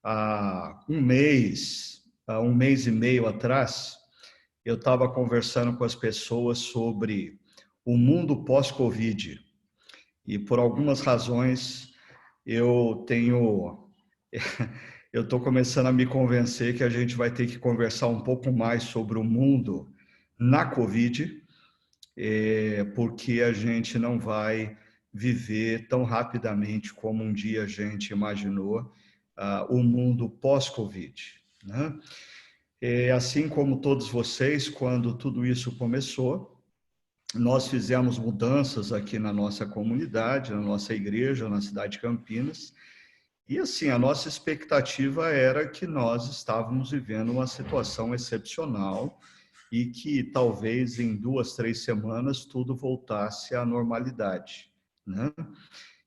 há um mês e meio atrás, eu estava conversando com as pessoas sobre o mundo pós-Covid. E por algumas razões eu tenho eu estou começando a me convencer que a gente vai ter que conversar um pouco mais sobre o mundo na Covid, porque a gente não vai viver tão rapidamente como um dia a gente imaginou o mundo pós-Covid, né? Assim como todos vocês, quando tudo isso começou, nós fizemos mudanças aqui na nossa comunidade, na nossa igreja, na cidade de Campinas, e assim, a nossa expectativa era que nós estávamos vivendo uma situação excepcional e que talvez em 2, 3 semanas tudo voltasse à normalidade, né?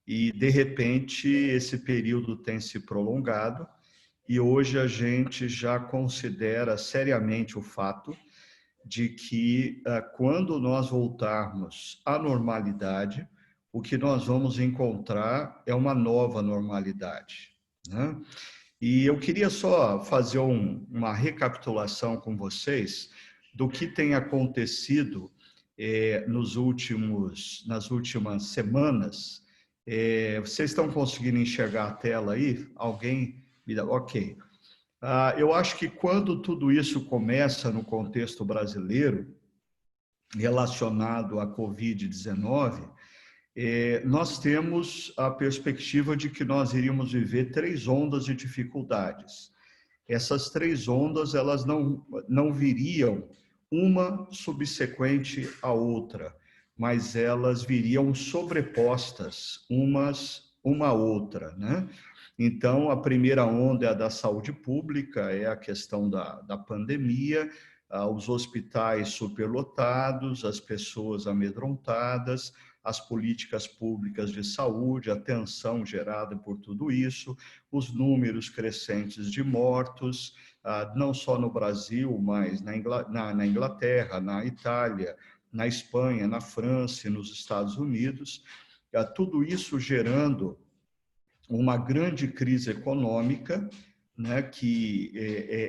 E de repente esse período tem se prolongado e hoje a gente já considera seriamente o fato de que quando nós voltarmos à normalidade, o que nós vamos encontrar é uma nova normalidade, né? E eu queria só fazer uma recapitulação com vocês do que tem acontecido nas últimas semanas. Vocês estão conseguindo enxergar a tela aí? Alguém me dá? Ok. Eu acho que quando tudo isso começa no contexto brasileiro, relacionado à Covid-19, nós temos a perspectiva de que nós iríamos viver 3 ondas de dificuldades. Essas 3 ondas, elas não viriam uma subsequente à outra, mas elas viriam sobrepostas uma à outra, né? Então, a primeira onda é a da saúde pública, é a questão da pandemia, os hospitais superlotados, as pessoas amedrontadas, as políticas públicas de saúde, a tensão gerada por tudo isso, os números crescentes de mortos, não só no Brasil, mas na Inglaterra, na Itália, na Espanha, na França e nos Estados Unidos, tudo isso gerando uma grande crise econômica, né, que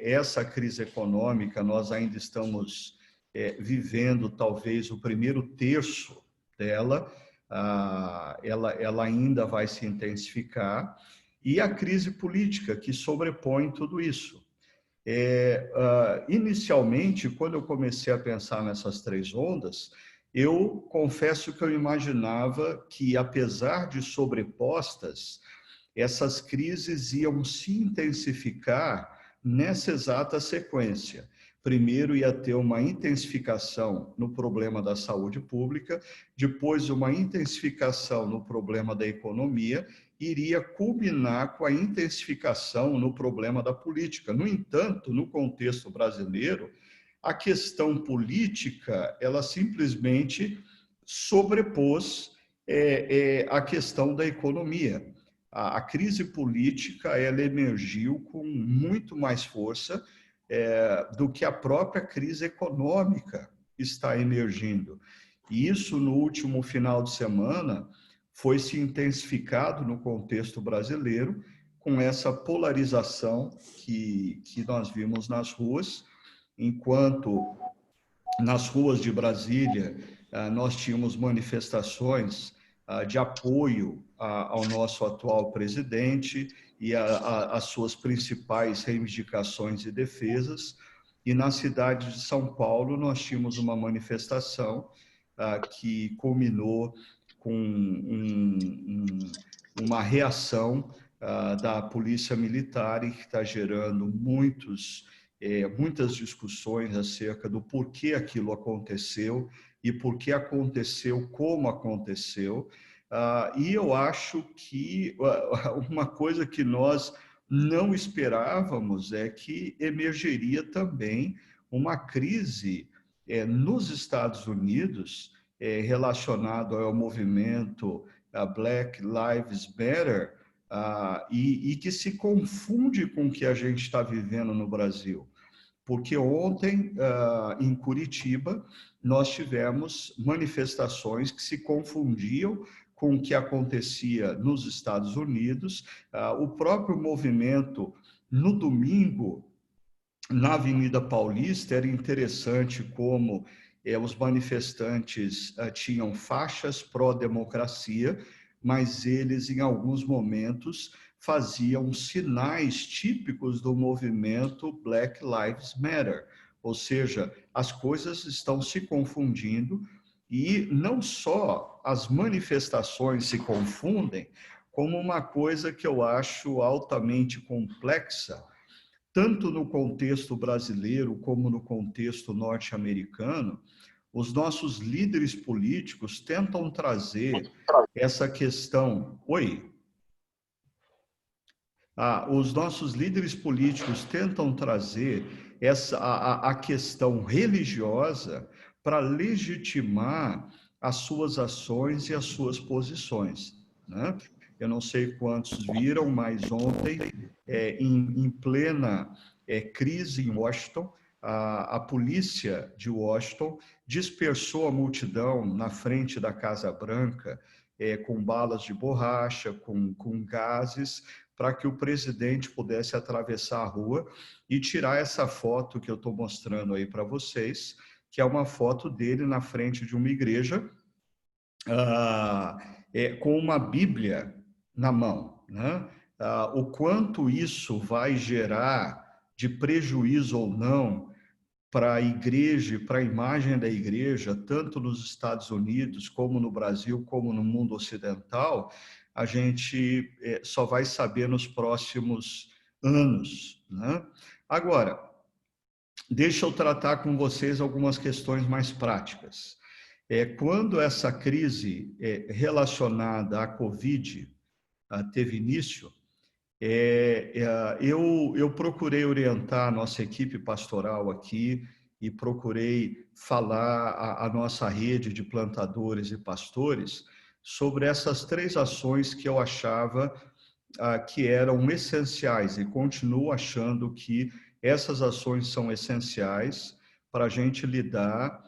essa crise econômica nós ainda estamos vivendo talvez o primeiro terço dela, ela ainda vai se intensificar, e a crise política que sobrepõe tudo isso. Inicialmente, quando eu comecei a pensar nessas 3 ondas, eu confesso que eu imaginava que, apesar de sobrepostas, essas crises iam se intensificar nessa exata sequência. Primeiro ia ter uma intensificação no problema da saúde pública, depois uma intensificação no problema da economia, iria culminar com a intensificação no problema da política. No entanto, no contexto brasileiro, a questão política, ela simplesmente sobrepôs a questão da economia. A crise política, ela emergiu com muito mais força do que a própria crise econômica está emergindo. E isso, no último final de semana, foi se intensificado no contexto brasileiro com essa polarização que nós vimos nas ruas, enquanto nas ruas de Brasília nós tínhamos manifestações de apoio ao nosso atual presidente e às suas principais reivindicações e defesas. E na cidade de São Paulo, nós tínhamos uma manifestação que culminou com uma reação da Polícia Militar e que está gerando muitas discussões acerca do porquê aquilo aconteceu e por que aconteceu como aconteceu. E eu acho que uma coisa que nós não esperávamos é que emergeria também uma crise nos Estados Unidos relacionado ao movimento Black Lives Matter e que se confunde com o que a gente está vivendo no Brasil. Porque ontem, em Curitiba, nós tivemos manifestações que se confundiam com o que acontecia nos Estados Unidos. O próprio movimento, no domingo, na Avenida Paulista, era interessante como os manifestantes tinham faixas pró-democracia, mas eles, em alguns momentos, faziam sinais típicos do movimento Black Lives Matter, ou seja, as coisas estão se confundindo e não só as manifestações se confundem, como uma coisa que eu acho altamente complexa, tanto no contexto brasileiro como no contexto norte-americano. Os nossos líderes políticos tentam trazer essa questão. Oi? Os nossos líderes políticos tentam trazer a questão religiosa para legitimar as suas ações e as suas posições, né? Eu não sei quantos viram, mas ontem, em plena crise em Washington, a polícia de Washington dispersou a multidão na frente da Casa Branca, com balas de borracha, com gases, para que o presidente pudesse atravessar a rua e tirar essa foto que eu estou mostrando aí para vocês, que é uma foto dele na frente de uma igreja, com uma Bíblia na mão, né? O quanto isso vai gerar de prejuízo ou não para a igreja, para a imagem da igreja, tanto nos Estados Unidos, como no Brasil, como no mundo ocidental, a gente só vai saber nos próximos anos, né? Agora, deixa eu tratar com vocês algumas questões mais práticas. Quando essa crise relacionada à Covid teve início, eu procurei orientar a nossa equipe pastoral aqui e procurei falar a nossa rede de plantadores e pastores sobre essas três ações que eu achava que eram essenciais e continuo achando que essas ações são essenciais para a gente lidar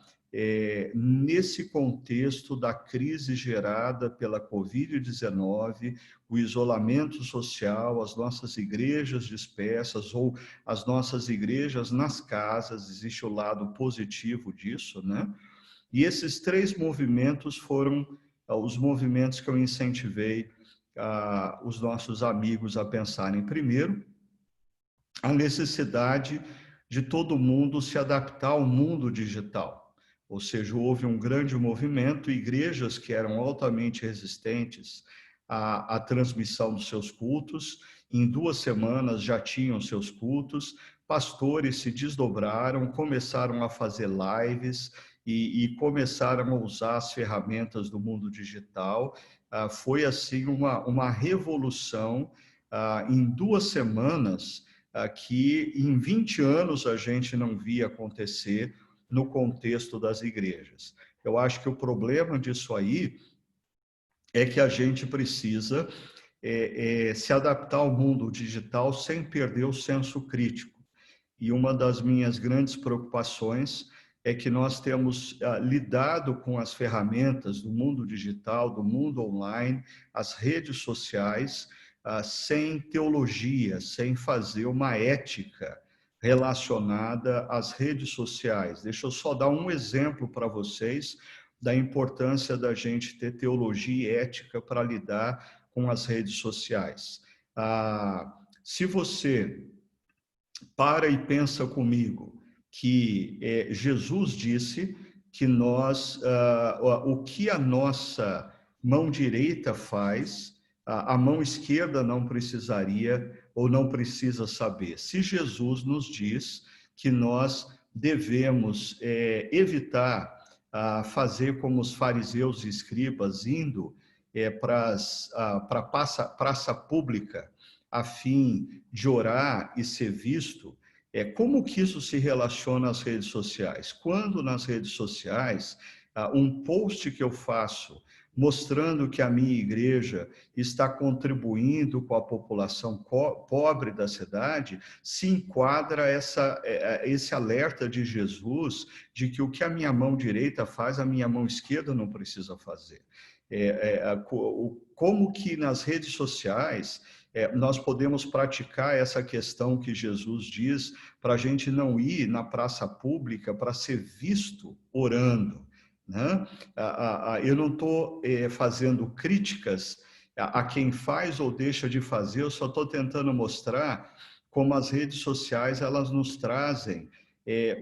nesse contexto da crise gerada pela Covid-19, o isolamento social, as nossas igrejas dispersas ou as nossas igrejas nas casas, existe o lado positivo disso, né? E esses três movimentos foram os movimentos que eu incentivei os nossos amigos a pensarem. Primeiro, a necessidade de todo mundo se adaptar ao mundo digital. Ou seja, houve um grande movimento, igrejas que eram altamente resistentes à transmissão dos seus cultos, em 2 semanas já tinham seus cultos, pastores se desdobraram, começaram a fazer lives e começaram a usar as ferramentas do mundo digital. Foi assim uma revolução. Em 2 semanas, que em 20 anos a gente não via acontecer no contexto das igrejas. Eu acho que o problema disso aí é que a gente precisa se adaptar ao mundo digital sem perder o senso crítico. E uma das minhas grandes preocupações é que nós temos lidado com as ferramentas do mundo digital, do mundo online, as redes sociais, sem teologia, sem fazer uma ética relacionada às redes sociais. Deixa eu só dar um exemplo para vocês da importância da gente ter teologia e ética para lidar com as redes sociais. Se você para e pensa comigo que Jesus disse que o que a nossa mão direita faz, a mão esquerda não precisaria ou não precisa saber. Se Jesus nos diz que nós devemos evitar fazer como os fariseus e escribas, indo para a praça pública, a fim de orar e ser visto, como que isso se relaciona às redes sociais? Quando nas redes sociais, um post que eu faço mostrando que a minha igreja está contribuindo com a população pobre da cidade, se enquadra esse alerta de Jesus de que o que a minha mão direita faz, a minha mão esquerda não precisa fazer. Como que nas redes sociais nós podemos praticar essa questão que Jesus diz para a gente não ir na praça pública para ser visto orando, né? Eu não estou fazendo críticas a quem faz ou deixa de fazer, eu só estou tentando mostrar como as redes sociais elas nos trazem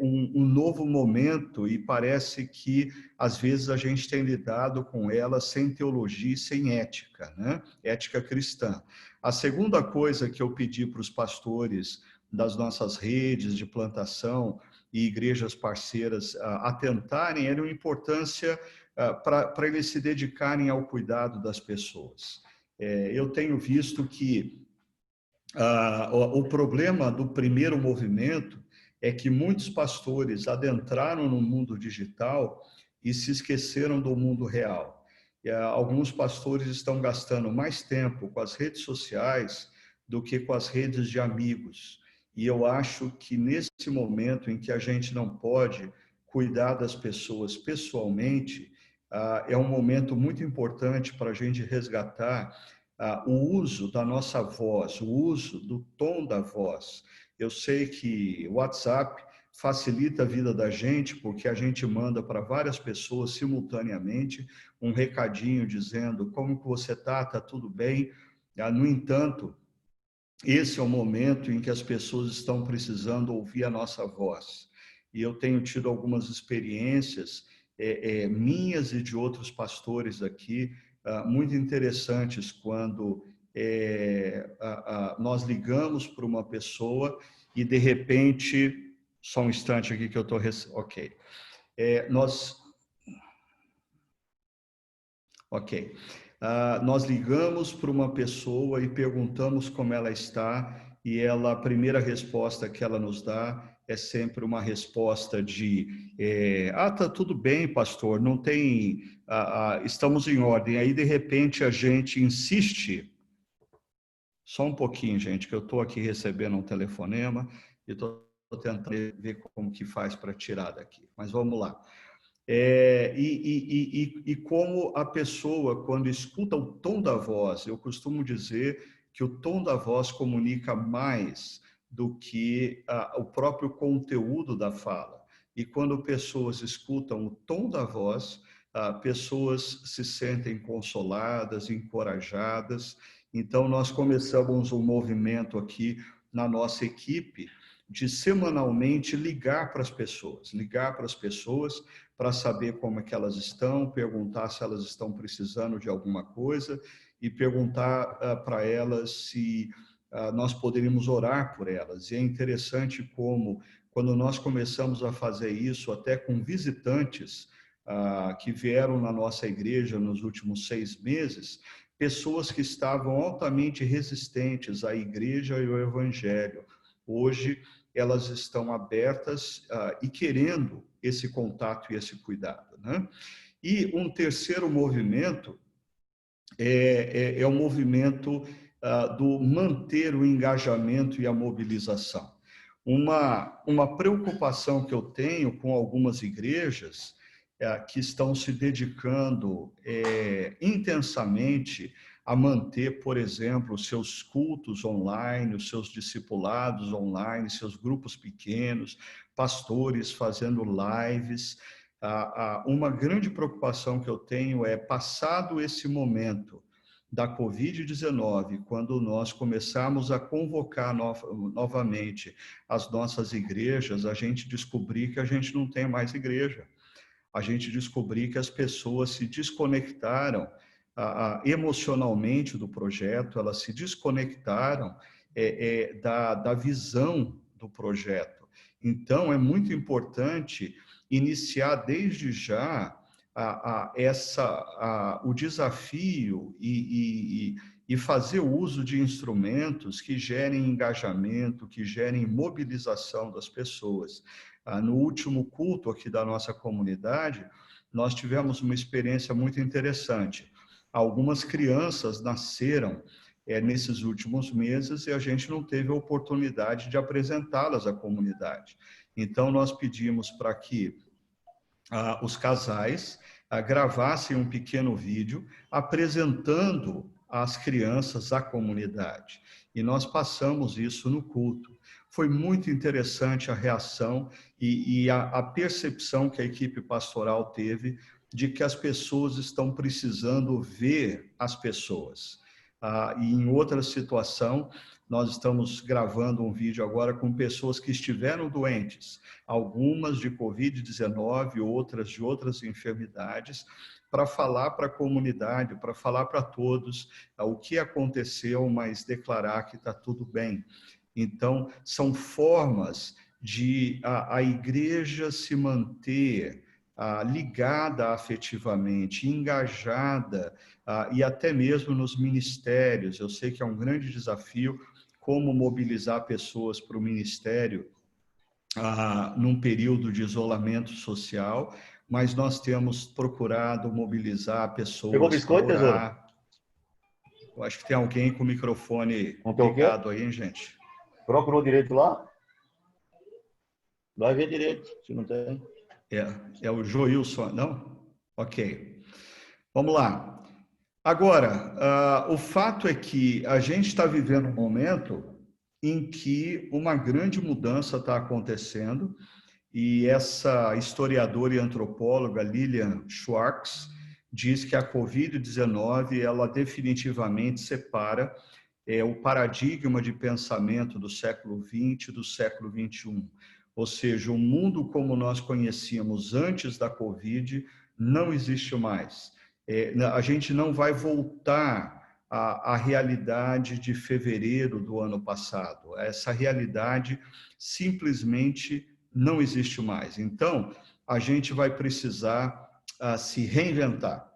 um novo momento e parece que às vezes a gente tem lidado com elas sem teologia e sem ética, né? Ética cristã. A segunda coisa que eu pedi para os pastores das nossas redes de plantação e igrejas parceiras atentarem era a importância para eles se dedicarem ao cuidado das pessoas. Eu tenho visto que o problema do primeiro movimento é que muitos pastores adentraram no mundo digital e se esqueceram do mundo real. Alguns pastores estão gastando mais tempo com as redes sociais do que com as redes de amigos. E eu acho que nesse momento em que a gente não pode cuidar das pessoas pessoalmente, é um momento muito importante para a gente resgatar o uso da nossa voz, o uso do tom da voz. Eu sei que o WhatsApp facilita a vida da gente, porque a gente manda para várias pessoas simultaneamente um recadinho dizendo como que você está, está tudo bem. No entanto, esse é o momento em que as pessoas estão precisando ouvir a nossa voz. E eu tenho tido algumas experiências minhas e de outros pastores aqui, muito interessantes, quando nós ligamos para uma pessoa e, de repente, só um instante aqui que eu estou... Ok. Ok. Nós ligamos para uma pessoa e perguntamos como ela está, e ela, a primeira resposta que ela nos dá é sempre uma resposta de tá tudo bem, pastor, não tem, estamos em ordem. Aí, de repente, a gente insiste, só um pouquinho, gente, que eu estou aqui recebendo um telefonema e estou tentando ver como que faz para tirar daqui, mas vamos lá. E como a pessoa, quando escuta o tom da voz, eu costumo dizer que o tom da voz comunica mais do que o próprio conteúdo da fala. E quando pessoas escutam o tom da voz, pessoas se sentem consoladas, encorajadas. Então, nós começamos um movimento aqui na nossa equipe de semanalmente ligar para as pessoas para saber como é que elas estão, perguntar se elas estão precisando de alguma coisa e perguntar para elas se nós poderíamos orar por elas. E é interessante como, quando nós começamos a fazer isso, até com visitantes que vieram na nossa igreja nos últimos 6 meses, pessoas que estavam altamente resistentes à igreja e ao evangelho, hoje elas estão abertas e querendo esse contato e esse cuidado, né? E um terceiro movimento é o movimento do manter o engajamento e a mobilização. Uma preocupação que eu tenho com algumas igrejas que estão se dedicando intensamente a manter, por exemplo, os seus cultos online, os seus discipulados online, seus grupos pequenos, pastores fazendo lives. Uma grande preocupação que eu tenho é, passado esse momento da Covid-19, quando nós começamos a convocar novamente as nossas igrejas, a gente descobrir que a gente não tem mais igreja. A gente descobrir que as pessoas se desconectaram emocionalmente do projeto, elas se desconectaram da visão do projeto. Então, é muito importante iniciar desde já o desafio e fazer uso de instrumentos que gerem engajamento, que gerem mobilização das pessoas. No último culto aqui da nossa comunidade, nós tivemos uma experiência muito interessante. Algumas crianças nasceram nesses últimos meses e a gente não teve a oportunidade de apresentá-las à comunidade. Então, nós pedimos para que os casais gravassem um pequeno vídeo apresentando as crianças à comunidade. E nós passamos isso no culto. Foi muito interessante a reação e a percepção que a equipe pastoral teve de que as pessoas estão precisando ver as pessoas. E em outra situação, nós estamos gravando um vídeo agora com pessoas que estiveram doentes, algumas de Covid-19, outras de outras enfermidades, para falar para a comunidade, para falar para todos o que aconteceu, mas declarar que está tudo bem. Então, são formas de a igreja se manter ligada afetivamente, engajada, e até mesmo nos ministérios. Eu sei que é um grande desafio como mobilizar pessoas para o ministério num período de isolamento social, mas nós temos procurado mobilizar pessoas para orar. Eu acho que tem alguém com o microfone ligado aí, hein, gente? Procurou direito lá? Vai ver direito, se não tem. É o Joilson, não? Ok. Vamos lá. Agora, o fato é que a gente está vivendo um momento em que uma grande mudança está acontecendo, e essa historiadora e antropóloga Lilian Schwartz diz que a Covid-19 ela definitivamente separa o paradigma de pensamento do século XX e do século XXI. Ou seja, o mundo como nós conhecíamos antes da Covid não existe mais. A gente não vai voltar à realidade de fevereiro do ano passado. Essa realidade simplesmente não existe mais. Então, a gente vai precisar se reinventar.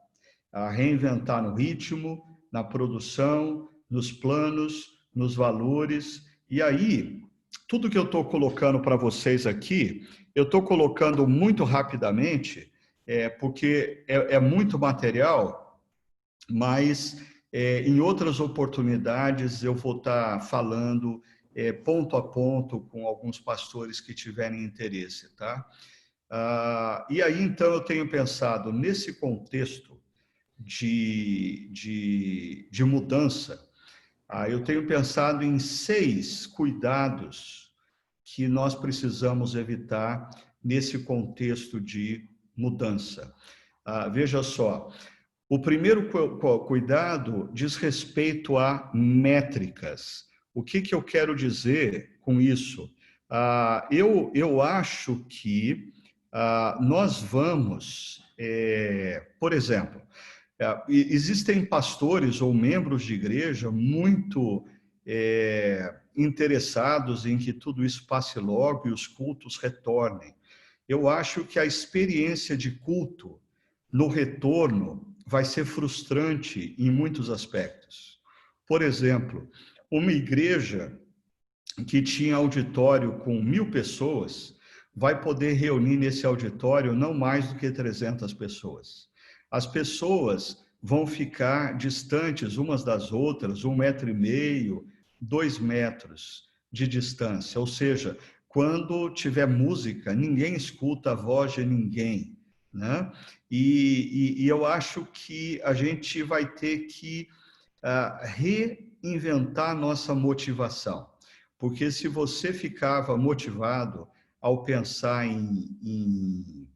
Reinventar no ritmo, na produção, nos planos, nos valores. E aí, tudo que eu estou colocando para vocês aqui, eu estou colocando muito rapidamente, porque é muito material, mas em outras oportunidades eu vou estar falando ponto a ponto com alguns pastores que tiverem interesse, tá? E aí, então, eu tenho pensado nesse contexto de mudança, eu tenho pensado em 6 cuidados que nós precisamos evitar nesse contexto de mudança. Veja só, o primeiro cuidado diz respeito a métricas. O que eu quero dizer com isso? Eu acho que nós vamos, por exemplo, existem pastores ou membros de igreja muito interessados em que tudo isso passe logo e os cultos retornem. Eu acho que a experiência de culto no retorno vai ser frustrante em muitos aspectos. Por exemplo, uma igreja que tinha auditório com 1.000 pessoas vai poder reunir nesse auditório não mais do que 300 pessoas. As pessoas vão ficar distantes umas das outras, 1,5 metro, 2 metros de distância. Ou seja, quando tiver música, ninguém escuta a voz de ninguém, né? E eu acho que a gente vai ter que reinventar a nossa motivação. Porque se você ficava motivado ao pensar em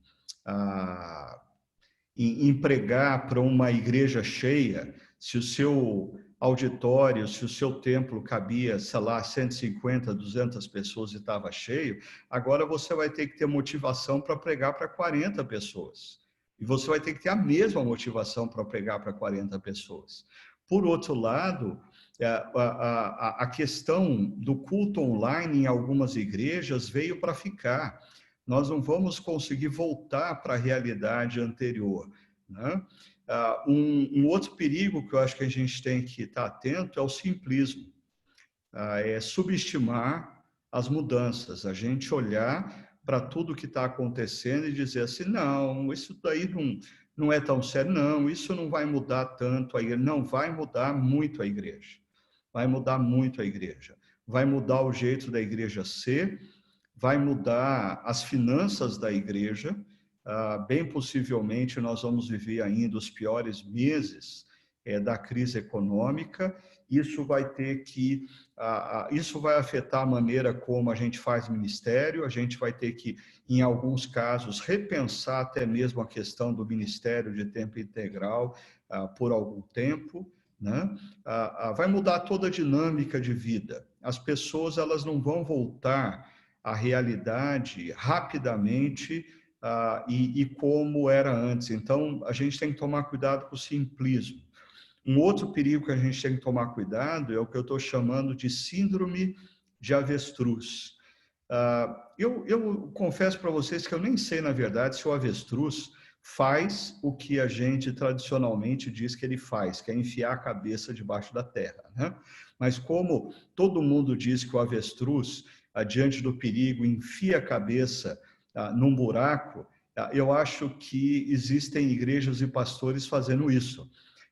pregar para uma igreja cheia, se o seu auditório, se o seu templo cabia, sei lá, 150, 200 pessoas e estava cheio, agora você vai ter que ter motivação para pregar para 40 pessoas. E você vai ter que ter a mesma motivação para pregar para 40 pessoas. Por outro lado, a questão do culto online em algumas igrejas veio para ficar. Nós não vamos conseguir voltar para a realidade anterior, né? Um outro perigo que eu acho que a gente tem que estar atento é o simplismo. É subestimar as mudanças, a gente olhar para tudo que está acontecendo e dizer assim, não, isso daí não é tão sério, não, isso não vai mudar tanto a igreja. Não, vai mudar muito a igreja. Vai mudar muito a igreja. Vai mudar o jeito da igreja ser, vai mudar as finanças da igreja, bem possivelmente nós vamos viver ainda os piores meses da crise econômica. Isso vai ter que, isso vai afetar a maneira como a gente faz ministério, a gente vai ter que, em alguns casos, repensar até mesmo a questão do ministério de tempo integral por algum tempo, né? Vai mudar toda a dinâmica de vida. As pessoas, elas não vão voltar à realidade rapidamente e como era antes. Então, a gente tem que tomar cuidado com o simplismo. Um outro perigo que a gente tem que tomar cuidado é o que eu estou chamando de síndrome de avestruz. Eu confesso para vocês que eu nem sei, na verdade, se o avestruz faz o que a gente tradicionalmente diz que ele faz, que é enfiar a cabeça debaixo da terra, né? Mas como todo mundo diz que o avestruz, diante do perigo, enfia a cabeça num buraco, eu acho que existem igrejas e pastores fazendo isso.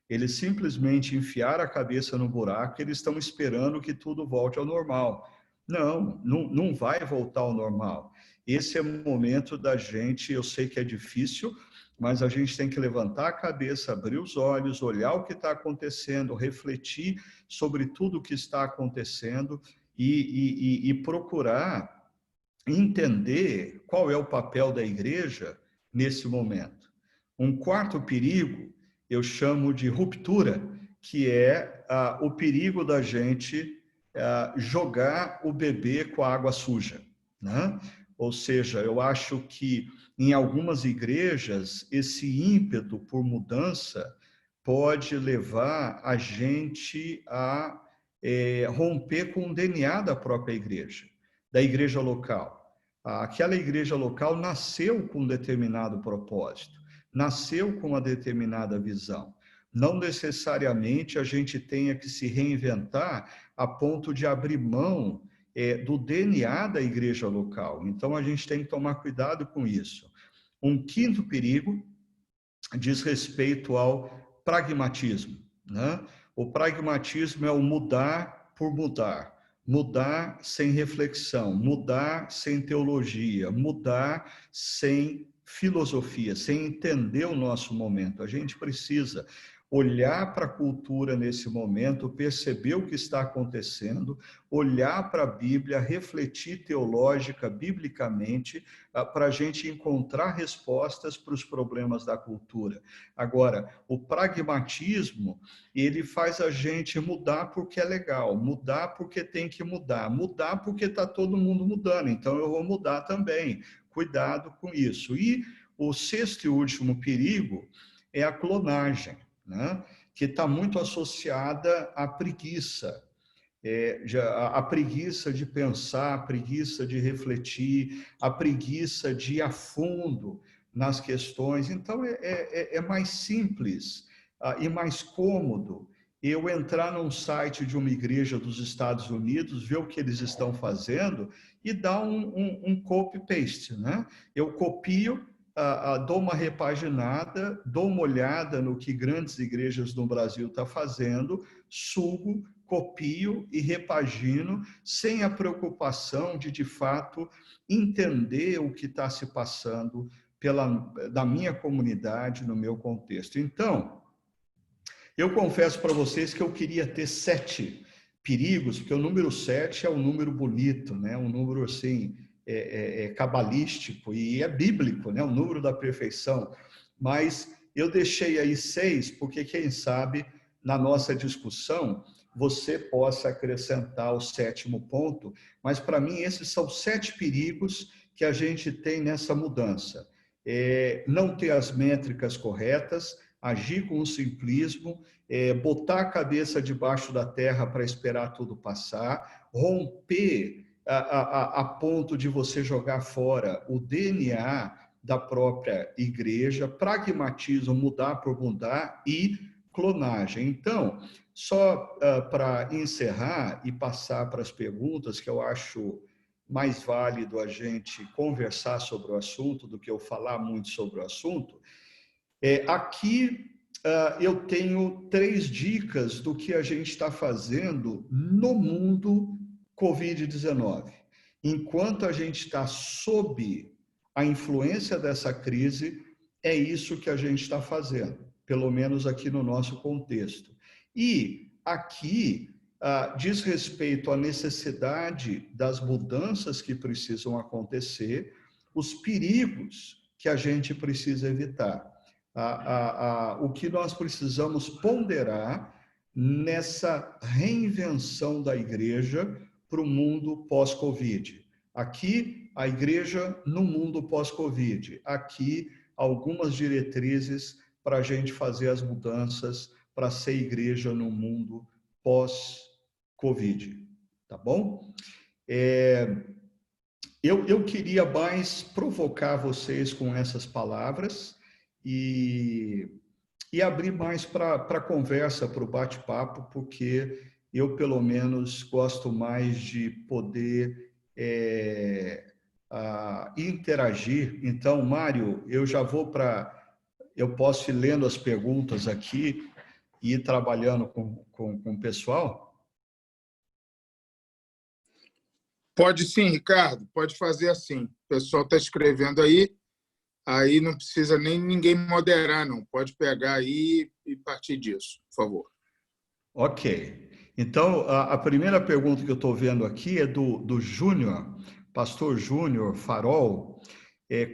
Eles simplesmente enfiaram a cabeça no buraco e eles estão esperando que tudo volte ao normal. Não vai voltar ao normal. Esse é o momento da gente, eu sei que é difícil, mas a gente tem que levantar a cabeça, abrir os olhos, olhar o que está acontecendo, refletir sobre tudo o que está acontecendo e procurar entender qual é o papel da igreja nesse momento. Um quarto perigo eu chamo de ruptura, que é o perigo da gente jogar o bebê com a água suja, né? Ou seja, eu acho que em algumas igrejas esse ímpeto por mudança pode levar a gente a romper com o DNA da própria igreja, da igreja local. Aquela igreja local nasceu com um determinado propósito, nasceu com uma determinada visão. Não necessariamente a gente tenha que se reinventar a ponto de abrir mão do DNA da igreja local. Então, a gente tem que tomar cuidado com isso. Um quinto perigo diz respeito ao pragmatismo, né? O pragmatismo é o mudar por mudar. Mudar sem reflexão, mudar sem teologia, mudar sem filosofia, sem entender o nosso momento. A gente precisa olhar para a cultura nesse momento, perceber o que está acontecendo, olhar para a Bíblia, refletir teológica, biblicamente, para a gente encontrar respostas para os problemas da cultura. Agora, o pragmatismo, ele faz a gente mudar porque é legal, mudar porque tem que mudar, mudar porque está todo mundo mudando, então eu vou mudar também. Cuidado com isso. E o sexto e último perigo é a clonagem, né? Que está muito associada à preguiça. A preguiça de pensar, a preguiça de refletir, a preguiça de ir a fundo nas questões. Então, é mais simples e mais cômodo eu entrar num site de uma igreja dos Estados Unidos, ver o que eles estão fazendo e dar um copy-paste, né? Eu copio, dou uma repaginada, dou uma olhada no que grandes igrejas no Brasil estão fazendo, subo, copio e repagino, sem a preocupação de fato, entender o que está se passando da minha comunidade, no meu contexto. Então, eu confesso para vocês que eu queria ter 7 perigos, porque o número 7 é um número bonito, né? Um número assim, cabalístico e é bíblico, né? O número da perfeição. Mas eu deixei aí 6, porque quem sabe, na nossa discussão, você possa acrescentar o 7º ponto, mas para mim esses são 7 perigos que a gente tem nessa mudança. Não ter as métricas corretas, agir com o simplismo, botar a cabeça debaixo da terra para esperar tudo passar, romper a ponto de você jogar fora o DNA da própria igreja, pragmatismo, mudar por mudar e clonagem. Então, só para encerrar e passar para as perguntas, que eu acho mais válido a gente conversar sobre o assunto do que eu falar muito sobre o assunto, aqui eu tenho 3 dicas do que a gente está fazendo no mundo Covid-19. Enquanto a gente está sob a influência dessa crise, é isso que a gente está fazendo, pelo menos aqui no nosso contexto. E aqui diz respeito à necessidade das mudanças que precisam acontecer, os perigos que a gente precisa evitar. O que nós precisamos ponderar nessa reinvenção da igreja para o mundo pós-Covid. Aqui, a igreja no mundo pós-Covid. Aqui, algumas diretrizes para a gente fazer as mudanças para ser igreja no mundo pós-Covid. Tá bom? Eu queria mais provocar vocês com essas palavras e abrir mais para conversa, para o bate-papo, porque eu, pelo menos, gosto mais de poder interagir. Então, Mário, eu já vou eu posso ir lendo as perguntas aqui e ir trabalhando com o pessoal? Pode sim, Ricardo, pode fazer assim. O pessoal está escrevendo aí não precisa nem ninguém moderar, não. Pode pegar aí e partir disso, por favor. Ok. Então, a primeira pergunta que eu estou vendo aqui é do Júnior, pastor Júnior Farol.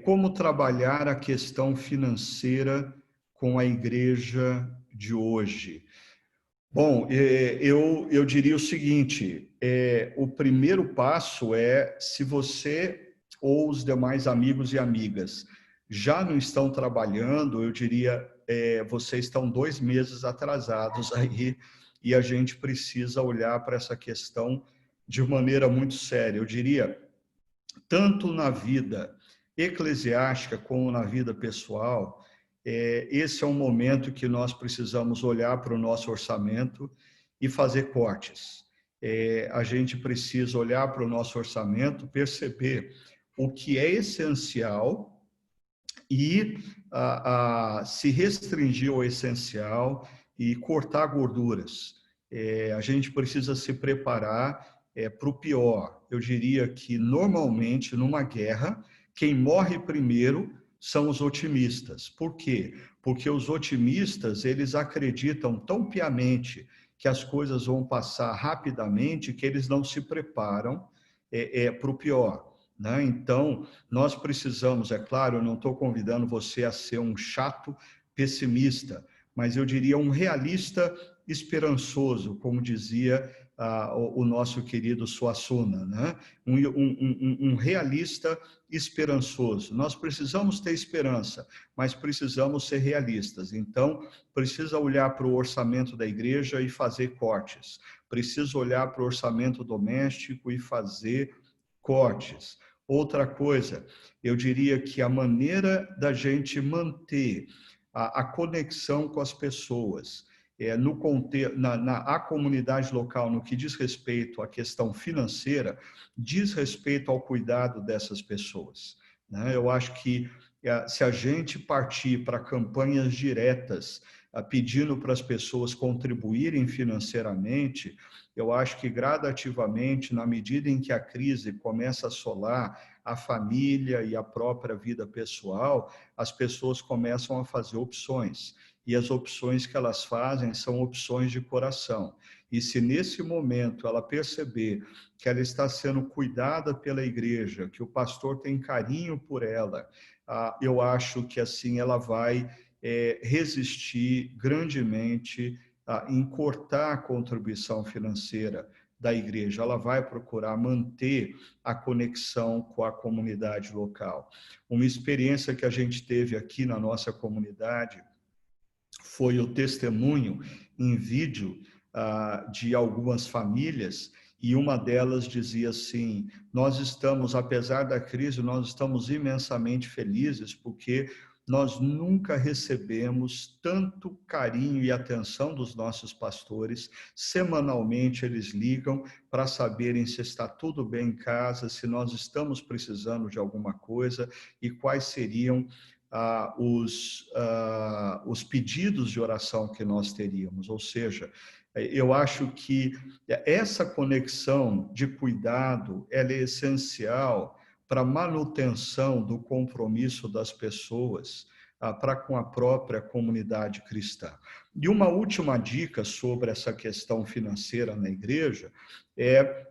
Como trabalhar a questão financeira com a igreja de hoje? Bom, eu diria o seguinte, o primeiro passo é, se você ou os demais amigos e amigas já não estão trabalhando, eu diria, vocês estão 2 meses atrasados aí, e a gente precisa olhar para essa questão de maneira muito séria. Eu diria, tanto na vida eclesiástica como na vida pessoal, esse é um momento que nós precisamos olhar para o nosso orçamento e fazer cortes. A gente precisa olhar para o nosso orçamento, perceber o que é essencial e se restringir ao essencial e cortar gorduras. A gente precisa se preparar para o pior. Eu diria que, normalmente, numa guerra, quem morre primeiro são os otimistas. Por quê? Porque os otimistas, eles acreditam tão piamente que as coisas vão passar rapidamente que eles não se preparam para o pior. Né? Então, nós precisamos, é claro, eu não estou convidando você a ser um chato pessimista, mas eu diria um realista esperançoso, como dizia o nosso querido Suassuna, né? Um realista esperançoso. Nós precisamos ter esperança, mas precisamos ser realistas. Então, precisa olhar para o orçamento da igreja e fazer cortes. Precisa olhar para o orçamento doméstico e fazer cortes. Outra coisa, eu diria que a maneira da gente manter a conexão com as pessoas, na comunidade local, no que diz respeito à questão financeira, diz respeito ao cuidado dessas pessoas. Né? Eu acho que se a gente partir para campanhas diretas, pedindo para as pessoas contribuírem financeiramente, eu acho que gradativamente, na medida em que a crise começa a assolar a família e a própria vida pessoal, as pessoas começam a fazer opções. E as opções que elas fazem são opções de coração. E se nesse momento ela perceber que ela está sendo cuidada pela igreja, que o pastor tem carinho por ela, eu acho que assim ela vai resistir grandemente em cortar a contribuição financeira da igreja. Ela vai procurar manter a conexão com a comunidade local. Uma experiência que a gente teve aqui na nossa comunidade foi o testemunho em vídeo de algumas famílias, e uma delas dizia assim: nós estamos, apesar da crise, nós estamos imensamente felizes porque nós nunca recebemos tanto carinho e atenção dos nossos pastores. Semanalmente eles ligam para saberem se está tudo bem em casa, se nós estamos precisando de alguma coisa e quais seriam os pedidos de oração que nós teríamos. Ou seja, eu acho que essa conexão de cuidado ela é essencial para manutenção do compromisso das pessoas para com a própria comunidade cristã. E uma última dica sobre essa questão financeira na igreja é,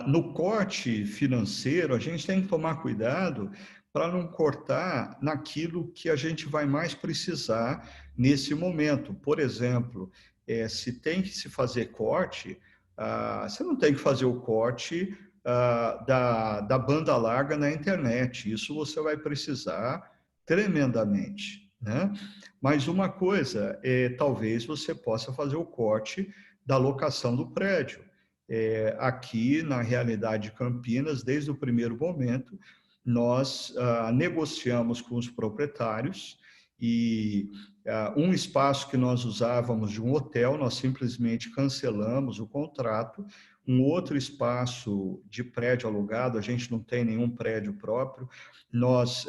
no corte financeiro, a gente tem que tomar cuidado para não cortar naquilo que a gente vai mais precisar nesse momento. Por exemplo, se tem que se fazer corte, você não tem que fazer o corte da banda larga na internet. Isso você vai precisar tremendamente, né? Mas uma coisa, talvez você possa fazer o corte da locação do prédio. Aqui, na realidade de Campinas, desde o primeiro momento, nós negociamos com os proprietários e um espaço que nós usávamos de um hotel, nós simplesmente cancelamos o contrato. Um outro espaço de prédio alugado, a gente não tem nenhum prédio próprio, nós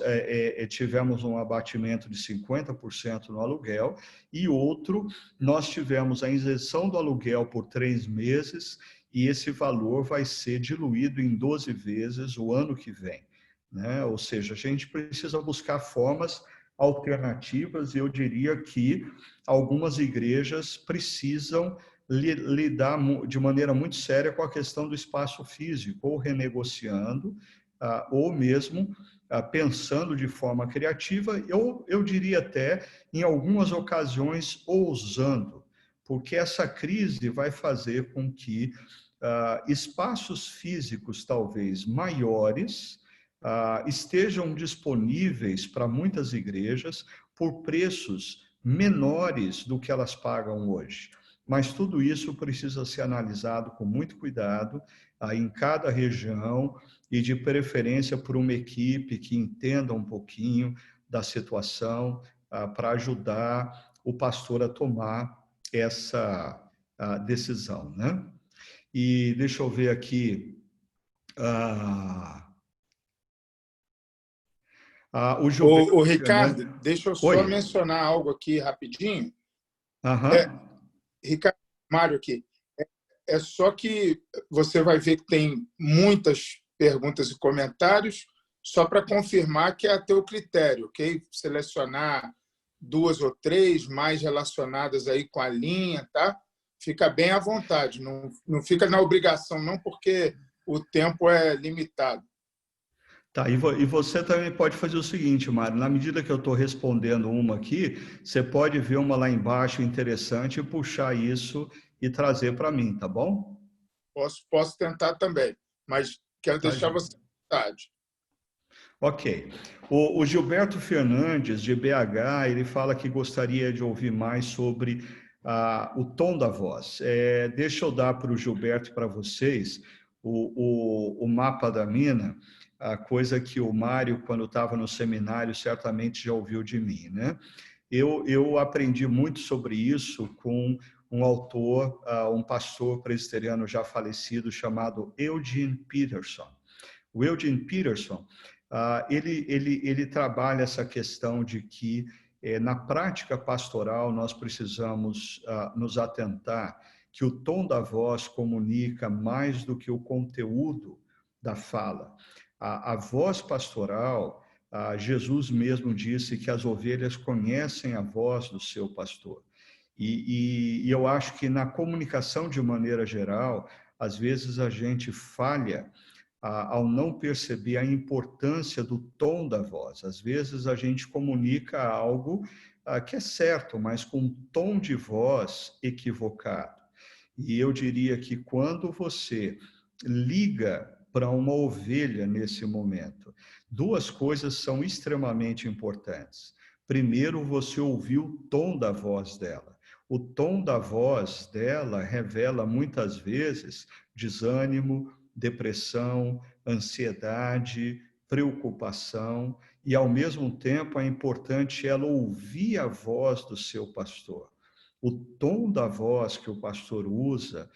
tivemos um abatimento de 50% no aluguel, e outro, nós tivemos a isenção do aluguel por 3 meses, e esse valor vai ser diluído em 12 vezes o ano que vem, né? Ou seja, a gente precisa buscar formas alternativas, e eu diria que algumas igrejas precisam lidar de maneira muito séria com a questão do espaço físico, ou renegociando, ou mesmo pensando de forma criativa, eu diria até, em algumas ocasiões, ousando, porque essa crise vai fazer com que espaços físicos talvez maiores estejam disponíveis para muitas igrejas por preços menores do que elas pagam hoje. Mas tudo isso precisa ser analisado com muito cuidado em cada região, e de preferência por uma equipe que entenda um pouquinho da situação para ajudar o pastor a tomar essa decisão, né? E deixa eu ver aqui. O Gilberto Ricardo, Fernandes... deixa eu só Oi. mencionar algo aqui rapidinho. Ricardo, Mário aqui. É só que você vai ver que tem muitas perguntas e comentários, só para confirmar que é a teu critério, ok? Selecionar 2 ou 3 mais relacionadas aí com a linha, tá? Fica bem à vontade, não fica na obrigação, não, porque o tempo é limitado. Tá, e você também pode fazer o seguinte, Mário, na medida que eu estou respondendo uma aqui, você pode ver uma lá embaixo interessante e puxar isso e trazer para mim, tá bom? Posso tentar também, mas quero deixar você à vontade. Ok. O Gilberto Fernandes, de BH, ele fala que gostaria de ouvir mais sobre o tom da voz. Deixa eu dar para o Gilberto e para vocês o mapa da mina, a coisa que o Mário, quando estava no seminário, certamente já ouviu de mim, né? Eu aprendi muito sobre isso com um autor, um pastor presbiteriano já falecido, chamado Eugene Peterson. O Eugene Peterson, ele trabalha essa questão de que, na prática pastoral, nós precisamos nos atentar que o tom da voz comunica mais do que o conteúdo da fala. A voz pastoral, Jesus mesmo disse que as ovelhas conhecem a voz do seu pastor. E eu acho que na comunicação de maneira geral, às vezes a gente falha ao não perceber a importância do tom da voz. Às vezes a gente comunica algo que é certo, mas com um tom de voz equivocado. E eu diria que quando você liga para uma ovelha nesse momento, 2 coisas são extremamente importantes. Primeiro, você ouvir o tom da voz dela. O tom da voz dela revela muitas vezes desânimo, depressão, ansiedade, preocupação, e ao mesmo tempo é importante ela ouvir a voz do seu pastor. O tom da voz que o pastor usa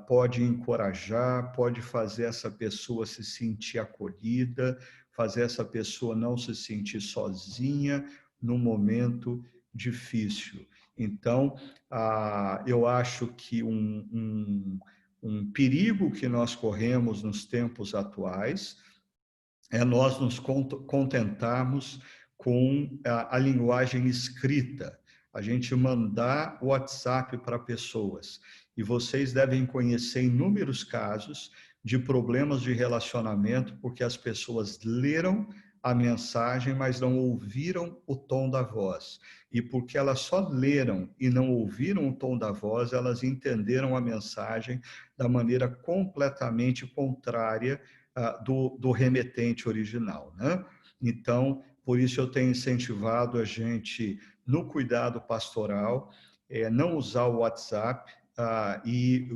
pode encorajar, pode fazer essa pessoa se sentir acolhida, fazer essa pessoa não se sentir sozinha num momento difícil. Então, eu acho que um perigo que nós corremos nos tempos atuais é nós nos contentarmos com a linguagem escrita, a gente mandar WhatsApp para pessoas. E vocês devem conhecer inúmeros casos de problemas de relacionamento, porque as pessoas leram a mensagem, mas não ouviram o tom da voz. E porque elas só leram e não ouviram o tom da voz, elas entenderam a mensagem da maneira completamente contrária do remetente original, né? Então, por isso eu tenho incentivado a gente, no cuidado pastoral, não usar o WhatsApp e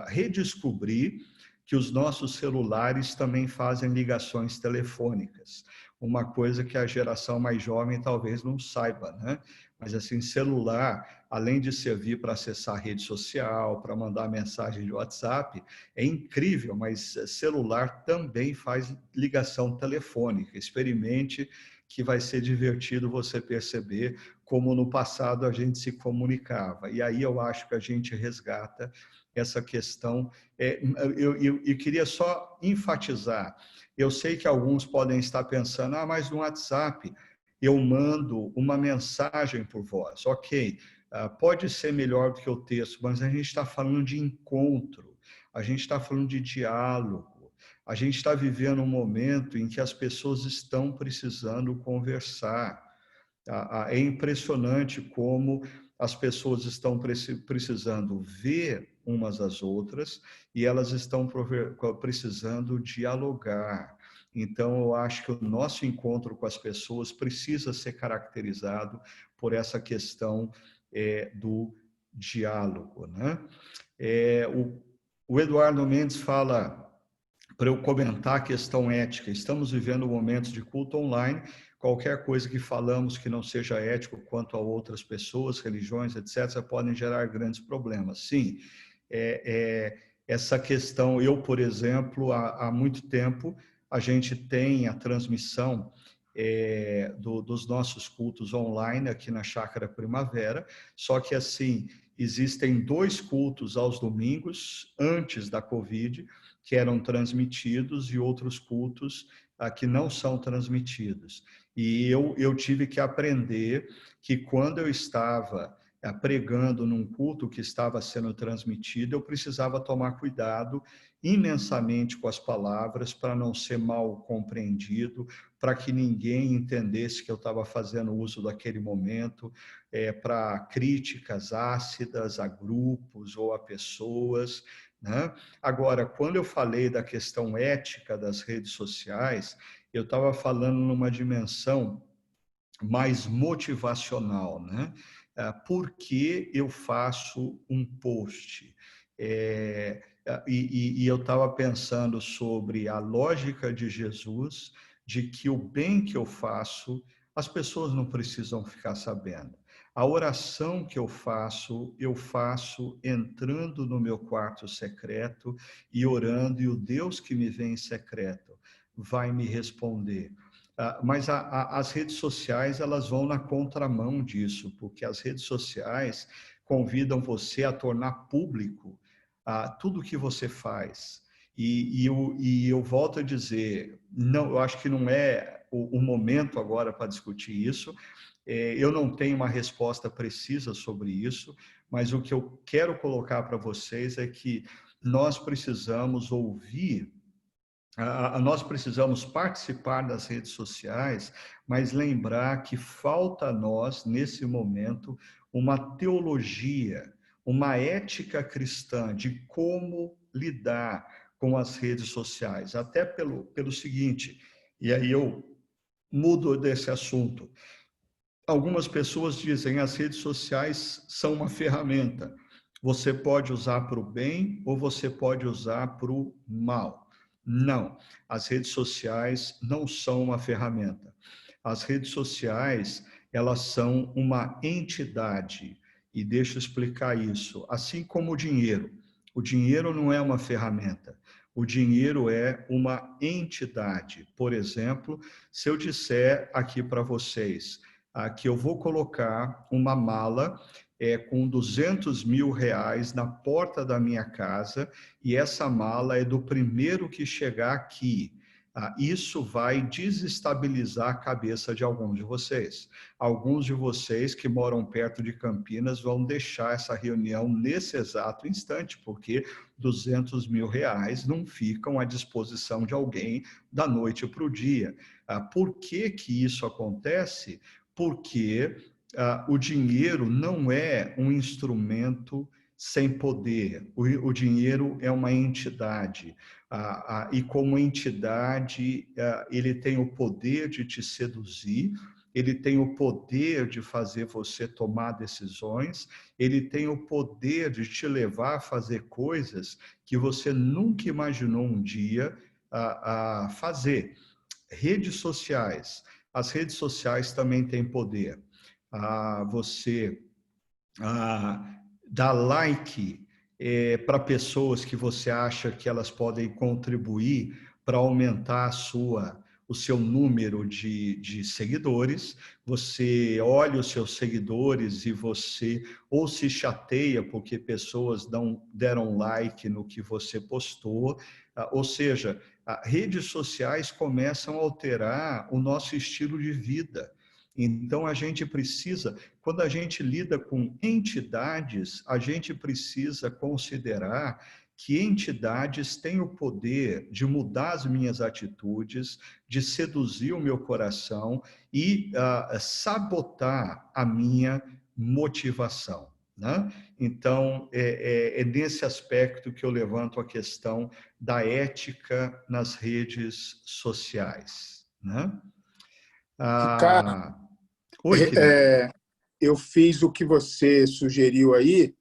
redescobrir que os nossos celulares também fazem ligações telefônicas. Uma coisa que a geração mais jovem talvez não saiba, né? Mas assim, celular, além de servir para acessar rede social, para mandar mensagem de WhatsApp, é incrível, mas celular também faz ligação telefônica. Experimente, que vai ser divertido você perceber como no passado a gente se comunicava. E aí eu acho que a gente resgata essa questão. Eu queria só enfatizar, eu sei que alguns podem estar pensando, mas no WhatsApp eu mando uma mensagem por voz. Ok, pode ser melhor do que o texto, mas a gente está falando de encontro, a gente está falando de diálogo, a gente está vivendo um momento em que as pessoas estão precisando conversar. É impressionante como as pessoas estão precisando ver umas às outras e elas estão precisando dialogar. Então, eu acho que o nosso encontro com as pessoas precisa ser caracterizado por essa questão do diálogo, né? O Eduardo Mendes fala para eu comentar a questão ética. Estamos vivendo momentos de culto online. Qualquer coisa que falamos que não seja ético quanto a outras pessoas, religiões, etc., podem gerar grandes problemas. Sim, essa questão, eu, por exemplo, há muito tempo, a gente tem a transmissão dos nossos cultos online aqui na Chácara Primavera, só que assim, existem 2 cultos aos domingos, antes da Covid, que eram transmitidos e outros cultos que não são transmitidos. E eu tive que aprender que quando eu estava pregando num culto que estava sendo transmitido, eu precisava tomar cuidado imensamente com as palavras para não ser mal compreendido, para que ninguém entendesse que eu estava fazendo uso daquele momento para críticas ácidas a grupos ou a pessoas, né? Agora, quando eu falei da questão ética das redes sociais, eu estava falando numa dimensão mais motivacional, né? Por que eu faço um post? E eu estava pensando sobre a lógica de Jesus, de que o bem que eu faço, as pessoas não precisam ficar sabendo. A oração que eu faço entrando no meu quarto secreto e orando, e o Deus que me vê em secreto vai me responder. Mas as redes sociais, elas vão na contramão disso, porque as redes sociais convidam você a tornar público tudo que você faz. E eu volto a dizer, não, eu acho que não é o momento agora para discutir isso. Eu não tenho uma resposta precisa sobre isso, mas o que eu quero colocar para vocês é que nós precisamos ouvir, nós precisamos participar das redes sociais, mas lembrar que falta a nós, nesse momento, uma teologia, uma ética cristã de como lidar com as redes sociais. Até pelo seguinte, e aí eu mudo desse assunto. Algumas pessoas dizem que as redes sociais são uma ferramenta. Você pode usar para o bem ou você pode usar para o mal. Não, as redes sociais não são uma ferramenta. As redes sociais, elas são uma entidade. E deixa eu explicar isso. Assim como o dinheiro. O dinheiro não é uma ferramenta. O dinheiro é uma entidade. Por exemplo, se eu disser aqui para vocês que eu vou colocar uma mala com 200 mil reais na porta da minha casa e essa mala é do primeiro que chegar aqui. isso vai desestabilizar a cabeça de alguns de vocês. Alguns de vocês que moram perto de Campinas vão deixar essa reunião nesse exato instante, porque R$200 mil não ficam à disposição de alguém da noite para o dia. Por que que isso acontece? Porque o dinheiro não é um instrumento sem poder. O dinheiro é uma entidade. E como entidade, ele tem o poder de te seduzir, ele tem o poder de fazer você tomar decisões, ele tem o poder de te levar a fazer coisas que você nunca imaginou um dia a fazer. Redes sociais. As redes sociais também têm poder. Você dá like para pessoas que você acha que elas podem contribuir para aumentar o seu número de seguidores, você olha os seus seguidores e você ou se chateia porque pessoas deram like no que você postou, ou seja, redes sociais começam a alterar o nosso estilo de vida. Então, a gente precisa, quando a gente lida com entidades, a gente precisa considerar que entidades têm o poder de mudar as minhas atitudes, de seduzir o meu coração e sabotar a minha motivação, né? Então, é nesse aspecto que eu levanto a questão da ética nas redes sociais, né? Ricardo, Oi, querido. eu fiz o que você sugeriu aí,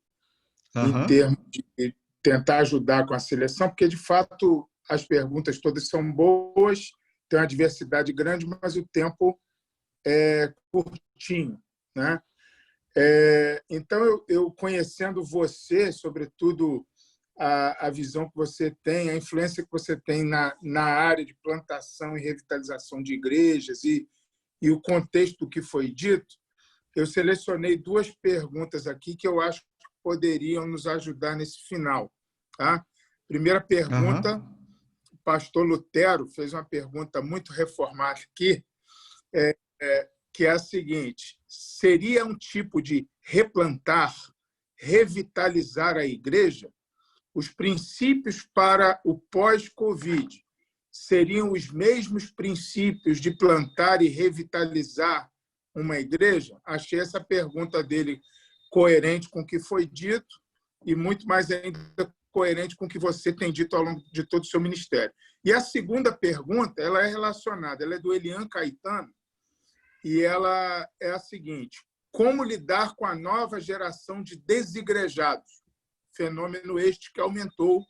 em termos de tentar ajudar com a seleção, porque, de fato, as perguntas todas são boas, tem uma diversidade grande, mas o tempo é curtinho, né? Então, eu conhecendo você, sobretudo a visão que você tem, a influência que você tem na área de plantação e revitalização de igrejas e o contexto que foi dito, eu selecionei 2 perguntas aqui que eu acho que poderiam nos ajudar nesse final. Tá? Primeira pergunta, o pastor Lutero fez uma pergunta muito reformada aqui, que é a seguinte: seria um tipo de replantar, revitalizar a igreja? Os princípios para o pós-Covid seriam os mesmos princípios de plantar e revitalizar uma igreja? Achei essa pergunta dele coerente com o que foi dito e muito mais ainda coerente com o que você tem dito ao longo de todo o seu ministério. E a segunda pergunta, ela é relacionada, ela é do Elian Caetano, e ela é a seguinte: como lidar com a nova geração de desigrejados? Fenômeno este que aumentou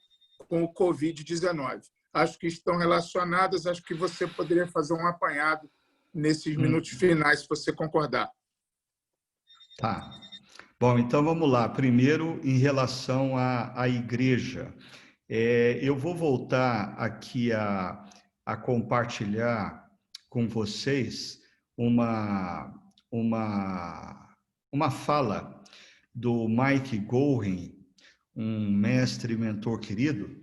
com o Covid-19. Acho que estão relacionadas, acho que você poderia fazer um apanhado nesses minutos finais, se você concordar. Tá. Bom, então vamos lá. Primeiro, em relação à igreja. Eu vou voltar aqui a compartilhar com vocês uma fala do Mike Gorin, um mestre e mentor querido,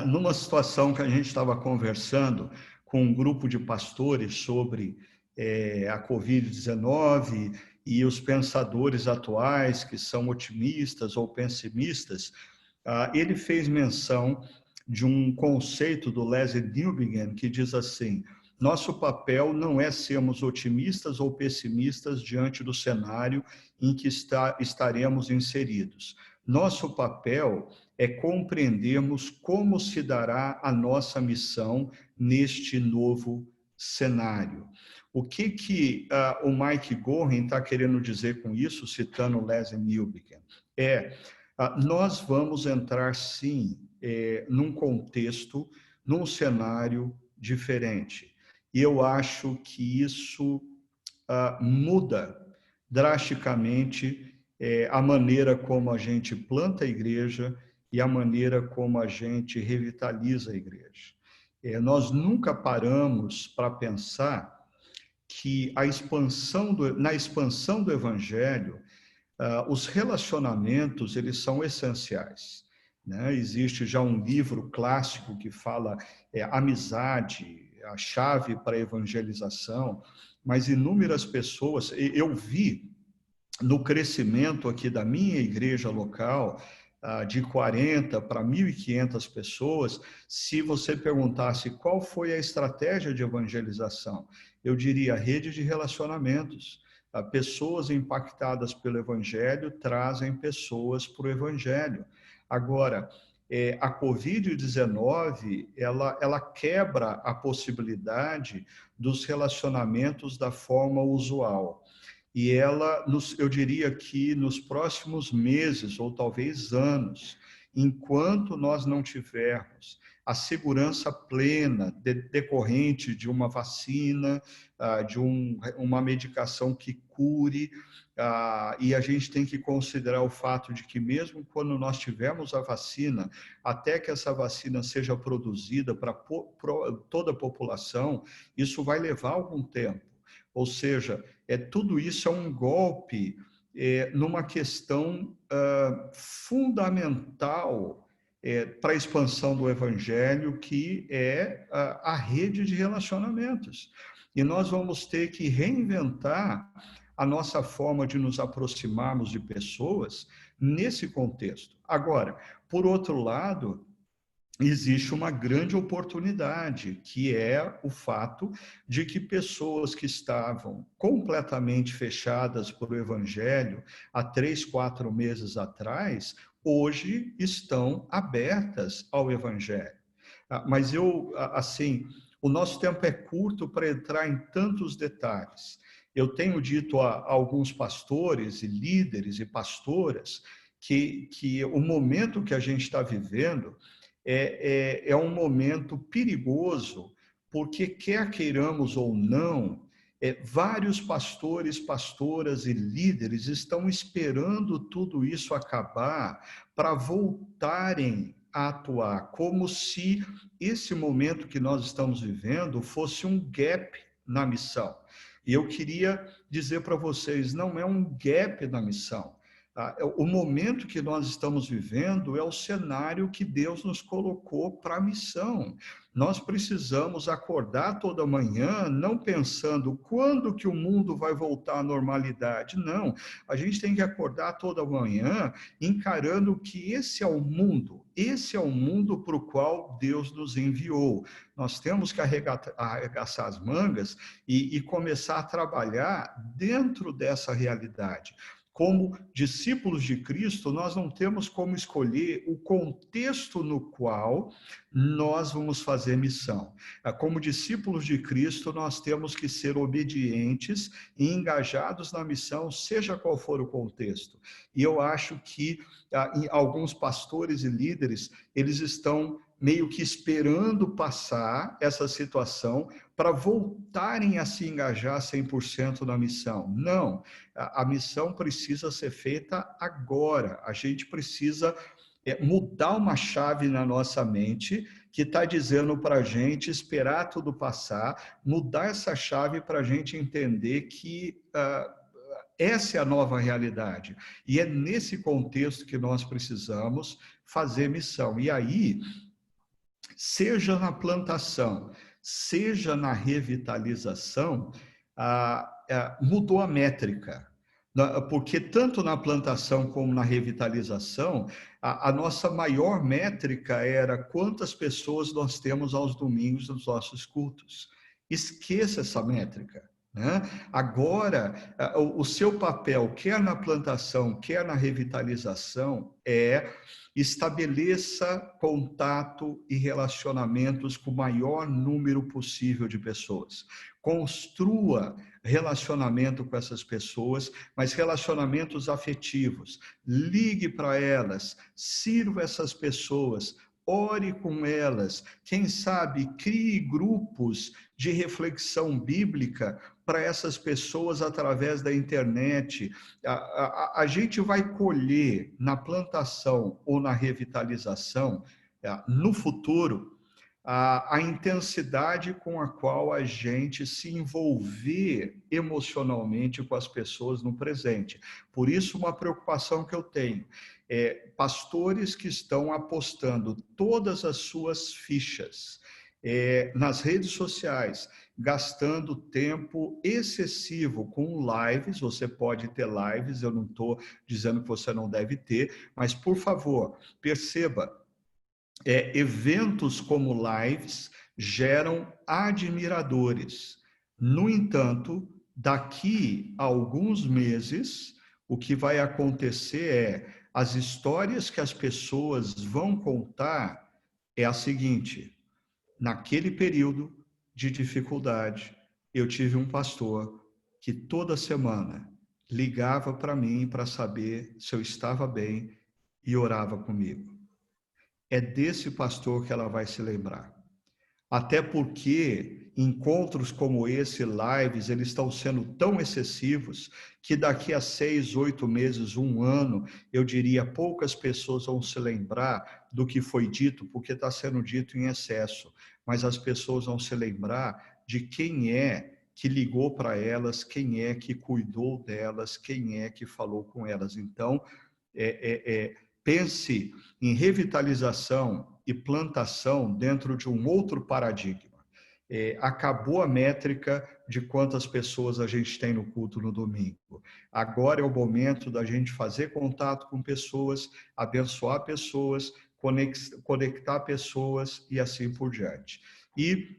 numa situação que a gente estava conversando com um grupo de pastores sobre a Covid-19 e os pensadores atuais que são otimistas ou pessimistas. Ele fez menção de um conceito do Leslie Newbigin que diz assim: nosso papel não é sermos otimistas ou pessimistas diante do cenário em que estaremos inseridos. Nosso papel é compreendermos como se dará a nossa missão neste novo cenário. O que o Mike Gorin está querendo dizer com isso, citando Leslie Newbigin? Nós vamos entrar, sim, num contexto, num cenário diferente. E eu acho que isso muda drasticamente a maneira como a gente planta a igreja e a maneira como a gente revitaliza a igreja. Nós nunca paramos para pensar que na expansão do evangelho, os relacionamentos, eles são essenciais. né? Existe já um livro clássico que fala amizade, a chave para a evangelização, mas inúmeras pessoas, eu vi no crescimento aqui da minha igreja local, de 40 para 1.500 pessoas, se você perguntasse qual foi a estratégia de evangelização, eu diria rede de relacionamentos. Pessoas impactadas pelo evangelho trazem pessoas para o evangelho. Agora, a Covid-19, ela quebra a possibilidade dos relacionamentos da forma usual. E ela, eu diria que nos próximos meses, ou talvez anos, enquanto nós não tivermos a segurança plena decorrente de uma vacina, de uma medicação que cure, e a gente tem que considerar o fato de que mesmo quando nós tivermos a vacina, até que essa vacina seja produzida para toda a população, isso vai levar algum tempo. Ou seja, tudo isso é um golpe numa questão fundamental para a expansão do evangelho, que é a rede de relacionamentos. E nós vamos ter que reinventar a nossa forma de nos aproximarmos de pessoas nesse contexto. Agora, por outro lado, existe uma grande oportunidade, que é o fato de que pessoas que estavam completamente fechadas para o evangelho há 3, 4 meses atrás, hoje estão abertas ao evangelho. Mas o nosso tempo é curto para entrar em tantos detalhes. Eu tenho dito a alguns pastores e líderes e pastoras que o momento que a gente está vivendo é um momento perigoso, porque quer queiramos ou não, vários pastores, pastoras e líderes estão esperando tudo isso acabar para voltarem a atuar, como se esse momento que nós estamos vivendo fosse um gap na missão. E eu queria dizer para vocês, não é um gap na missão. O momento que nós estamos vivendo é o cenário que Deus nos colocou para a missão. Nós precisamos acordar toda manhã não pensando quando que o mundo vai voltar à normalidade. Não, a gente tem que acordar toda manhã encarando que esse é o mundo para o qual Deus nos enviou. Nós temos que arregaçar as mangas e começar a trabalhar dentro dessa realidade. Como discípulos de Cristo, nós não temos como escolher o contexto no qual nós vamos fazer missão. Como discípulos de Cristo, nós temos que ser obedientes e engajados na missão, seja qual for o contexto. E eu acho que alguns pastores e líderes, eles estão meio que esperando passar essa situação para voltarem a se engajar 100% na missão. Não, a missão precisa ser feita agora. A gente precisa mudar uma chave na nossa mente que está dizendo para a gente esperar tudo passar, mudar essa chave para a gente entender que essa é a nova realidade. E é nesse contexto que nós precisamos fazer missão. E aí, seja na plantação, seja na revitalização, mudou a métrica. Porque tanto na plantação como na revitalização, a nossa maior métrica era quantas pessoas nós temos aos domingos nos nossos cultos. Esqueça essa métrica. Né? Agora, o seu papel, quer na plantação, quer na revitalização, estabeleça contato e relacionamentos com o maior número possível de pessoas. Construa relacionamento com essas pessoas, mas relacionamentos afetivos. Ligue para elas, sirva essas pessoas, ore com elas. Quem sabe, crie grupos de reflexão bíblica para essas pessoas através da internet. A gente vai colher na plantação ou na revitalização, no futuro, a intensidade com a qual a gente se envolver emocionalmente com as pessoas no presente. Por isso, uma preocupação que eu tenho é pastores que estão apostando todas as suas fichas nas redes sociais, gastando tempo excessivo com lives. Você pode ter lives, eu não estou dizendo que você não deve ter, mas, por favor, perceba, eventos como lives geram admiradores. No entanto, daqui a alguns meses, o que vai acontecer as histórias que as pessoas vão contar é a seguinte: naquele período de dificuldade, eu tive um pastor que toda semana ligava para mim para saber se eu estava bem e orava comigo. É desse pastor que ela vai se lembrar. Até porque encontros como esse, lives, eles estão sendo tão excessivos que daqui a 6, 8 meses, 1 ano, eu diria, poucas pessoas vão se lembrar do que foi dito, porque está sendo dito em excesso. Mas as pessoas vão se lembrar de quem é que ligou para elas, quem é que cuidou delas, quem é que falou com elas. Então, pense em revitalização e plantação dentro de um outro paradigma. Acabou a métrica de quantas pessoas a gente tem no culto no domingo. Agora é o momento da gente fazer contato com pessoas, abençoar pessoas, conectar pessoas e assim por diante. E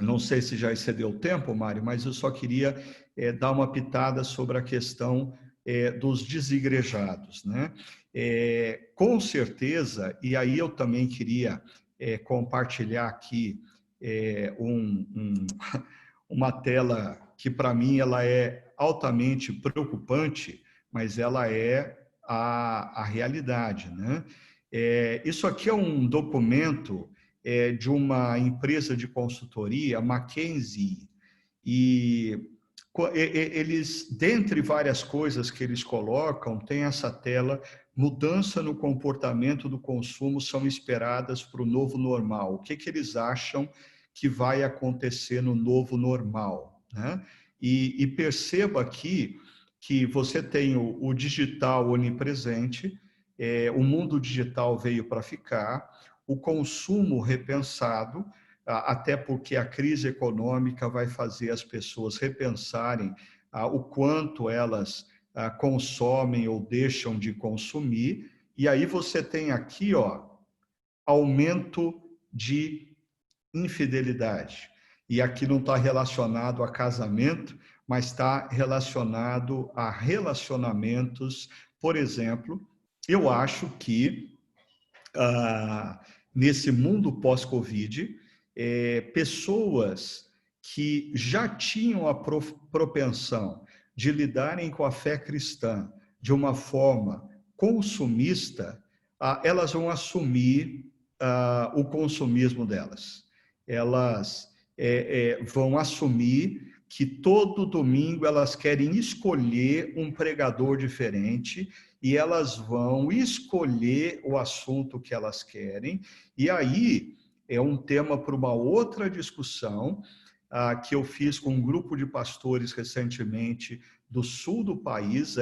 não sei se já excedeu o tempo, Mário, mas eu só queria dar uma pitada sobre a questão dos desigrejados, né? Com certeza, e aí eu também queria compartilhar aqui uma tela que para mim ela é altamente preocupante, mas ela é a realidade, né? Isso aqui é um documento de uma empresa de consultoria, McKinsey, e eles, dentre várias coisas que eles colocam, tem essa tela: mudança no comportamento do consumo são esperadas para o novo normal. O que eles acham que vai acontecer no novo normal, né? E perceba aqui que você tem o digital onipresente, o mundo digital veio para ficar, o consumo repensado, até porque a crise econômica vai fazer as pessoas repensarem o quanto elas consomem ou deixam de consumir. E aí você tem aqui, aumento de infidelidade. E aqui não está relacionado a casamento, mas está relacionado a relacionamentos. Por exemplo, eu acho que nesse mundo pós-Covid, pessoas que já tinham a propensão de lidarem com a fé cristã de uma forma consumista, elas vão assumir o consumismo delas. Elas vão assumir que todo domingo elas querem escolher um pregador diferente e elas vão escolher o assunto que elas querem. E aí é um tema para uma outra discussão que eu fiz com um grupo de pastores recentemente do sul do país.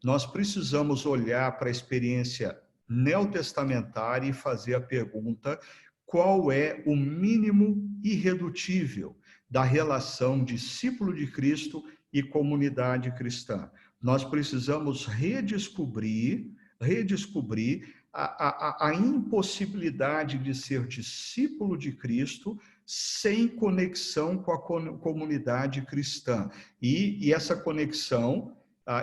Nós precisamos olhar para a experiência neotestamentária e fazer a pergunta: qual é o mínimo irredutível da relação discípulo de Cristo e comunidade cristã? Nós precisamos redescobrir a impossibilidade de ser discípulo de Cristo sem conexão com a comunidade cristã. E essa conexão,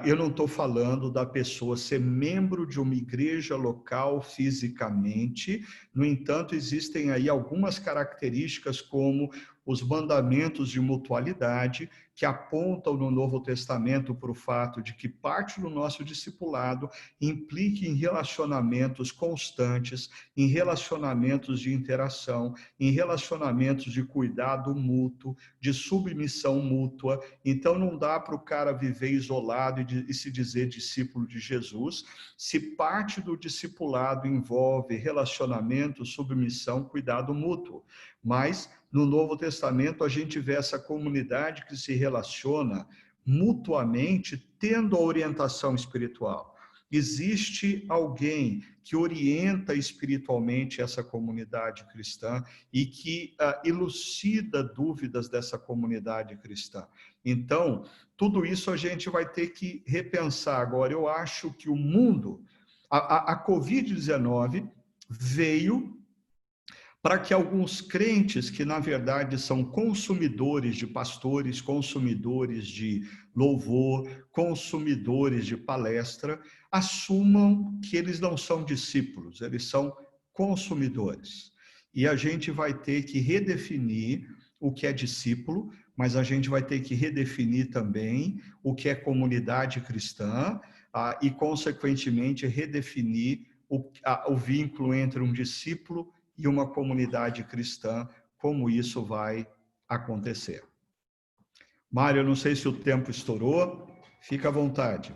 eu não estou falando da pessoa ser membro de uma igreja local fisicamente. No entanto, existem aí algumas características, como os mandamentos de mutualidade, que apontam no Novo Testamento para o fato de que parte do nosso discipulado implique em relacionamentos constantes, em relacionamentos de interação, em relacionamentos de cuidado mútuo, de submissão mútua. Então, não dá para o cara viver isolado e se dizer discípulo de Jesus, se parte do discipulado envolve relacionamento, submissão, cuidado mútuo. Mas, no Novo Testamento, a gente vê essa comunidade que se relaciona mutuamente, tendo a orientação espiritual. Existe alguém que orienta espiritualmente essa comunidade cristã e que elucida dúvidas dessa comunidade cristã. Então, tudo isso a gente vai ter que repensar. Agora, eu acho que o mundo, a Covid-19 veio para que alguns crentes, que na verdade são consumidores de pastores, consumidores de louvor, consumidores de palestra, assumam que eles não são discípulos, eles são consumidores. E a gente vai ter que redefinir o que é discípulo, mas a gente vai ter que redefinir também o que é comunidade cristã e, consequentemente, redefinir o vínculo entre um discípulo e uma comunidade cristã, como isso vai acontecer. Mário, eu não sei se o tempo estourou, fica à vontade.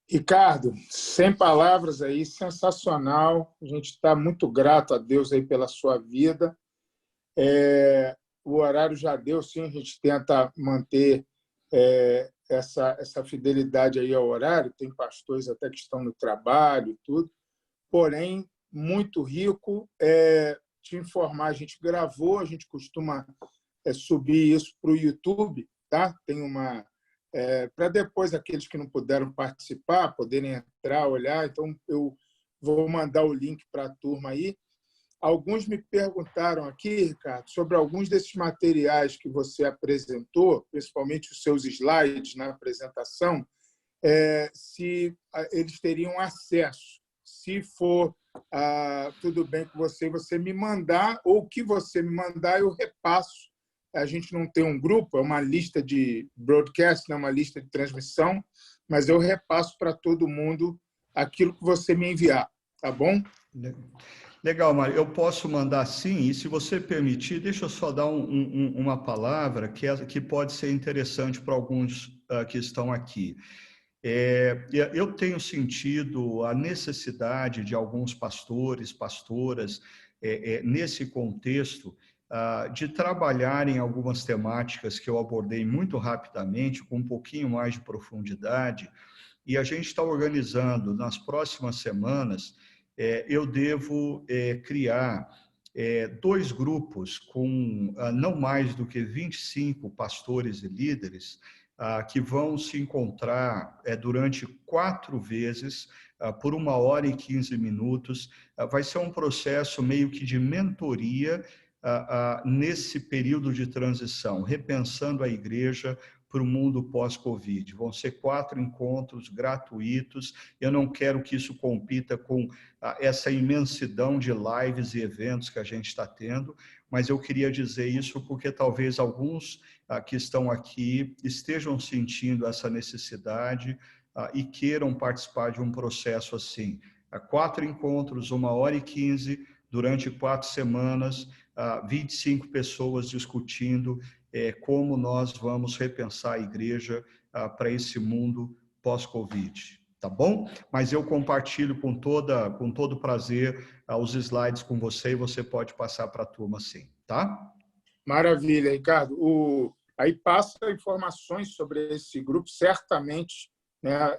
Ricardo, sem palavras aí, sensacional. A gente está muito grato a Deus aí pela sua vida. O horário já deu, sim, a gente tenta manter essa fidelidade aí ao horário. Tem pastores até que estão no trabalho e tudo. Porém, muito rico. Te informar, a gente gravou, a gente costuma subir isso para o YouTube, tá? Tem uma... para depois aqueles que não puderam participar, poderem entrar, olhar. Então, eu vou mandar o link para a turma aí. Alguns me perguntaram aqui, Ricardo, sobre alguns desses materiais que você apresentou, principalmente os seus slides na apresentação, se eles teriam acesso. Se for tudo bem com você me mandar, ou o que você me mandar, eu repasso. A gente não tem um grupo, é uma lista de broadcast, né, uma lista de transmissão, mas eu repasso para todo mundo aquilo que você me enviar, tá bom? Legal, Mário. Eu posso mandar sim, e se você permitir, deixa eu só dar uma palavra que pode ser interessante para alguns que estão aqui. Eu tenho sentido a necessidade de alguns pastores, pastoras, nesse contexto, de trabalhar em algumas temáticas que eu abordei muito rapidamente, com um pouquinho mais de profundidade, e a gente está organizando nas próximas semanas. Eu devo criar 2 grupos com não mais do que 25 pastores e líderes, que vão se encontrar durante 4 vezes, por 1h15. Vai ser um processo meio que de mentoria nesse período de transição, repensando a igreja para o mundo pós-Covid. Vão ser 4 encontros gratuitos. Eu não quero que isso compita com essa imensidão de lives e eventos que a gente está tendo, mas eu queria dizer isso porque talvez alguns que estão aqui estejam sentindo essa necessidade e queiram participar de um processo assim. 4 encontros, 1h15, durante 4 semanas, 25 pessoas discutindo como nós vamos repensar a igreja para esse mundo pós-Covid. Tá bom? Mas eu compartilho com todo prazer os slides com você, e você pode passar para a turma sim, tá? Maravilha, Ricardo. Aí passa informações sobre esse grupo, certamente, né,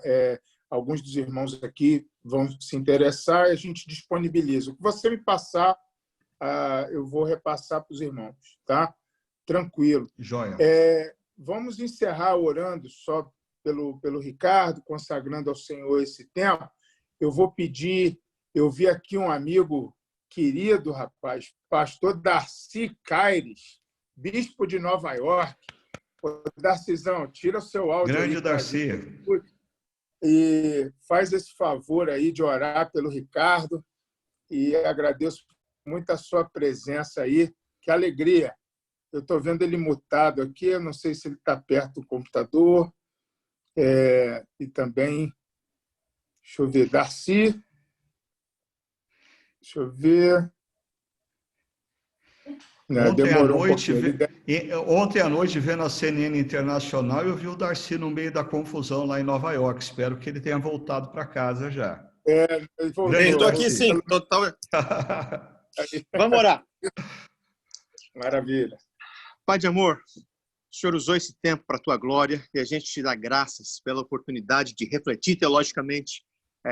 alguns dos irmãos aqui vão se interessar e a gente disponibiliza. O que você me passar, eu vou repassar para os irmãos, tá? Tranquilo. Joia. Vamos encerrar orando só pelo Ricardo, consagrando ao Senhor esse tempo. Eu vou pedir, eu vi aqui um amigo querido, rapaz, pastor Darcy Caires, bispo de Nova York. Darcizão, tira o seu áudio. Grande aí, Darcy. E faz esse favor aí de orar pelo Ricardo, e agradeço muito a sua presença aí. Que alegria. Eu estou vendo ele mutado aqui, eu não sei se ele está perto do computador. E também, deixa eu ver, Darcy. Deixa eu ver. Ontem à noite, vendo a CNN Internacional, eu vi o Darcy no meio da confusão lá em Nova York. Espero que ele tenha voltado para casa já. Estou aqui sim, total. Vamos orar. Maravilha. Pai de amor, o Senhor usou esse tempo para a tua glória e a gente te dá graças pela oportunidade de refletir teologicamente,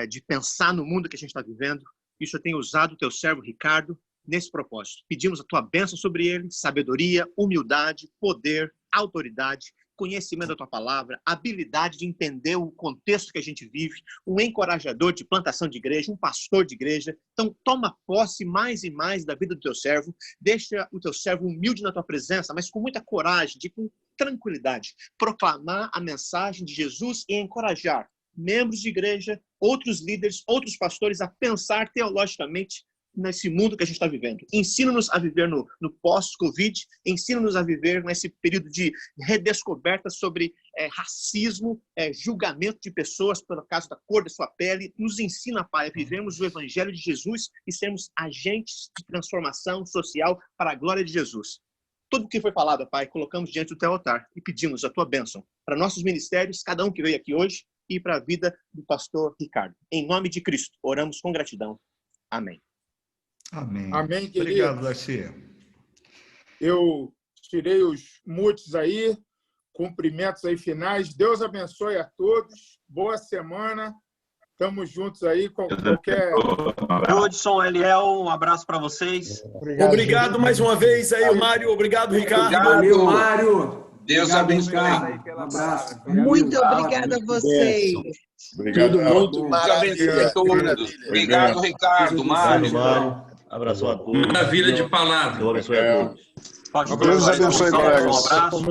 de pensar no mundo que a gente está vivendo. E o Senhor tem usado o teu servo Ricardo nesse propósito. Pedimos a tua bênção sobre ele, sabedoria, humildade, poder, autoridade, conhecimento da tua palavra, habilidade de entender o contexto que a gente vive, um encorajador de plantação de igreja, um pastor de igreja. Então, toma posse mais e mais da vida do teu servo, deixa o teu servo humilde na tua presença, mas com muita coragem, com tranquilidade, proclamar a mensagem de Jesus e encorajar membros de igreja, outros líderes, outros pastores a pensar teologicamente nesse mundo que a gente está vivendo. Ensina-nos a viver no pós-Covid, ensina-nos a viver nesse período de redescoberta sobre racismo, julgamento de pessoas pelo caso da cor da sua pele. Nos ensina, Pai, a vivermos o Evangelho de Jesus e sermos agentes de transformação social para a glória de Jesus. Tudo o que foi falado, Pai, colocamos diante do teu altar e pedimos a tua bênção para nossos ministérios, cada um que veio aqui hoje, e para a vida do pastor Ricardo. Em nome de Cristo, oramos com gratidão. Amém. Amém. Amém, querido. Obrigado, Darcy. Eu tirei os mutes aí, cumprimentos aí finais. Deus abençoe a todos. Boa semana. Estamos juntos aí com qualquer... Hudson, Eliel, um abraço para vocês. Obrigado mais uma vez aí, Mário. Obrigado, Ricardo. Valeu, Mário. Deus abençoe. Um abraço. Muito obrigada a vocês. Obrigado. Deus abençoe a todos. Obrigado, Ricardo, Mário. Abraço a todos. Maravilha de palavra. Deus abençoe a todos. Deus abençoe, colegas. Um abraço.